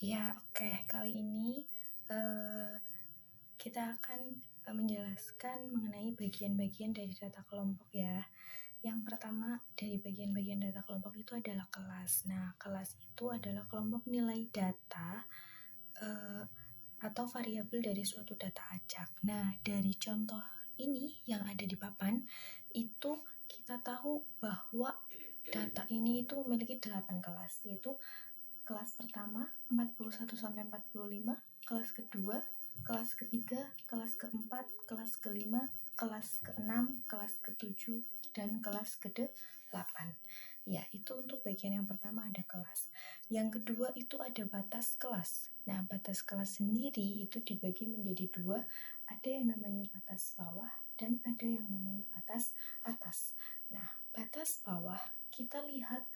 Ya, oke. Kali ini kita akan menjelaskan mengenai bagian-bagian dari data kelompok ya. Yang pertama dari bagian-bagian data kelompok itu adalah kelas. Nah, kelas itu adalah kelompok nilai data atau variabel dari suatu data acak. Nah, dari contoh ini yang ada di papan, itu kita tahu bahwa data ini itu memiliki 8 kelas, yaitu kelas pertama 41 sampai 45, kelas kedua, kelas ketiga, kelas keempat, kelas kelima, kelas keenam, kelas ketujuh, dan kelas ke-8. Ya, itu untuk bagian yang pertama ada kelas. Yang kedua itu ada batas kelas. Nah, batas kelas sendiri itu dibagi menjadi dua. Ada yang namanya batas bawah dan ada yang namanya batas atas. Nah, batas bawah kita lihat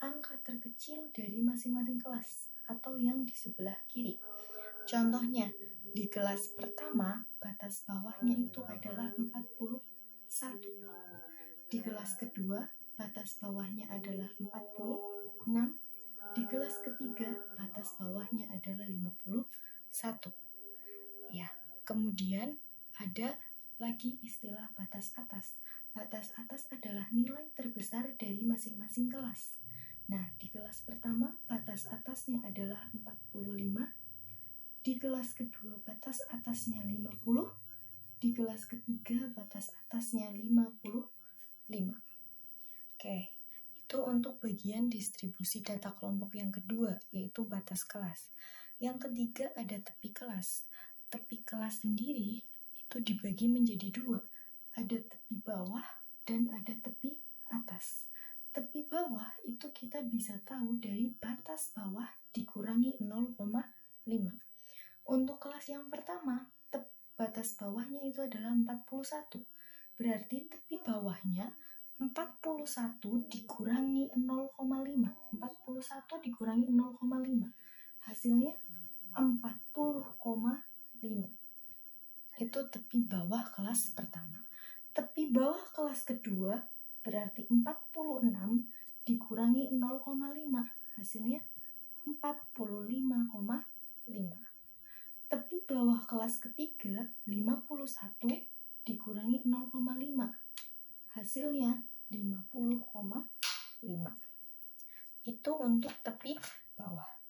angka terkecil dari masing-masing kelas atau yang di sebelah kiri. Contohnya, di kelas pertama batas bawahnya itu adalah 41. Di kelas kedua batas bawahnya adalah 46. Di kelas ketiga batas bawahnya adalah 51. Ya, kemudian ada lagi istilah batas atas. Batas atas adalah nilai terbesar dari masing-masing kelas. Nah, di kelas pertama batas atasnya adalah 45, di kelas kedua batas atasnya 50, di kelas ketiga batas atasnya 55. Oke, itu untuk bagian distribusi data kelompok yang kedua, yaitu batas kelas. Yang ketiga ada tepi kelas. Tepi kelas sendiri itu dibagi menjadi dua. Ada tepi bawah dan ada tepi atas. Tepi bawah itu kita bisa tahu dari batas bawah dikurangi 0,5. Untuk kelas yang pertama, batas bawahnya itu adalah 41. Berarti tepi bawahnya 41 dikurangi 0,5. 41 dikurangi 0,5. Hasilnya 40,5. Itu tepi bawah kelas pertama. Tepi bawah kelas kedua berarti 46 dikurangi 0,5, hasilnya 45,5. Tepi bawah kelas ketiga 51 dikurangi 0,5, hasilnya 50,5. Itu untuk tepi bawah.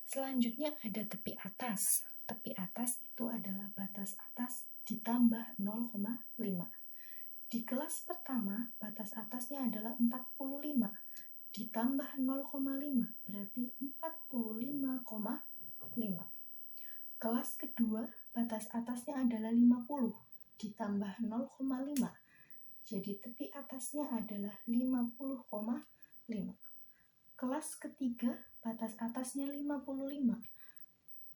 Selanjutnya ada tepi atas. Tepi atas itu adalah batas atas ditambah 0,5. Di kelas pertama, batas atasnya adalah 45, ditambah 0,5, berarti 45,5. Kelas kedua, batas atasnya adalah 50, ditambah 0,5, jadi tepi atasnya adalah 50,5. Kelas ketiga, batas atasnya 55,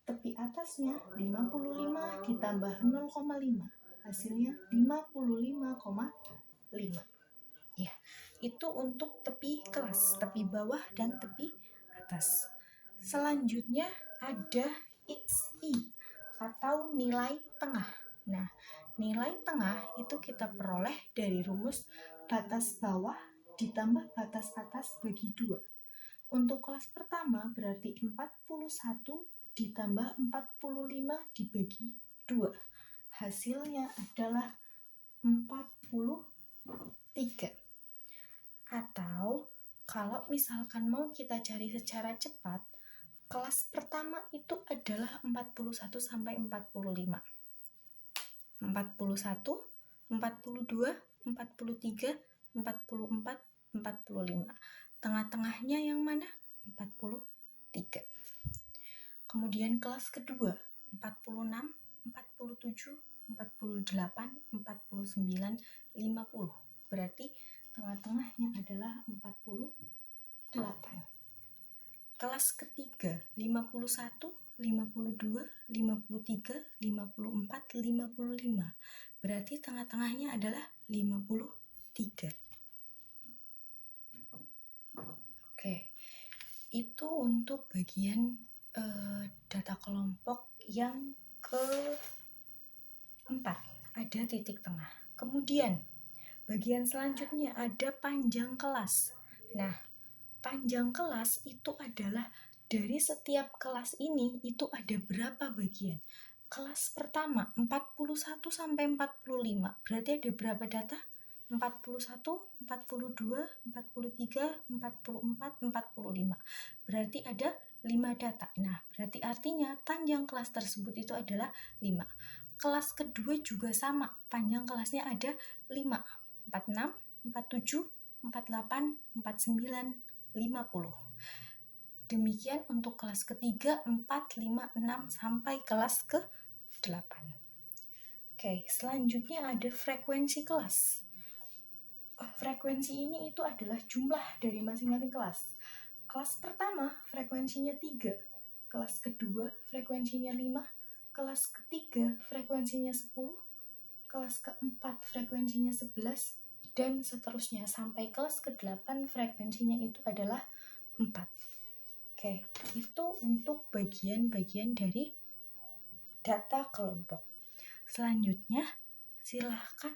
tepi atasnya 55 ditambah 0,5, hasilnya 55,5. Ya, itu untuk tepi kelas, tepi bawah dan tepi atas. Selanjutnya ada XI atau nilai tengah. Nah, nilai tengah itu kita peroleh dari rumus batas bawah ditambah batas atas bagi 2. Untuk kelas pertama berarti 41 ditambah 45 dibagi 2. Hasilnya adalah 43. Atau kalau misalkan mau kita cari secara cepat, kelas pertama itu adalah 41 sampai 45. 41, 42, 43, 44, 45. Tengah-tengahnya yang mana? 43. Kemudian kelas kedua 46, 47, 48, 49, 50. Berarti tengah-tengahnya adalah 48. Kelas ketiga 51, 52, 53, 54, 55. Berarti tengah-tengahnya adalah 53. Oke. Itu untuk bagian data kelompok yang keempat, ada titik tengah. Kemudian bagian selanjutnya ada panjang kelas. Nah, panjang kelas itu adalah Dari setiap kelas ini itu ada berapa bagian? Kelas pertama 41 sampai 45. Berarti ada berapa data? 41, 42, 43, 44, 45. Berarti ada 5 data. Nah, berarti artinya panjang kelas tersebut itu adalah 5. Kelas kedua juga sama, panjang kelasnya ada 5. 46, 47, 48, 49, 50. Demikian untuk kelas ketiga, 4, 5, 6, sampai kelas ke-8. Oke, selanjutnya ada frekuensi kelas. Frekuensi ini itu adalah jumlah dari masing-masing kelas. Kelas pertama frekuensinya 3, kelas kedua frekuensinya 5, kelas ketiga frekuensinya 10, kelas keempat frekuensinya 11, dan seterusnya sampai kelas ke-8 frekuensinya itu adalah 4. Oke, itu untuk bagian-bagian dari data kelompok. Selanjutnya, silahkan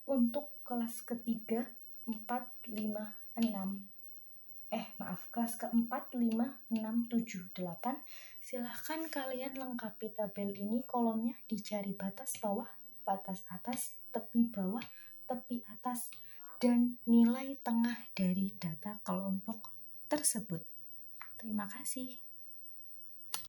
untuk kelas ketiga, 4, 5, 6. Kelas keempat, 5, 6, 7, 8. Silahkan kalian lengkapi tabel ini, kolomnya dicari batas bawah, batas atas, tepi bawah, tepi atas, dan nilai tengah dari data kelompok tersebut. Terima kasih.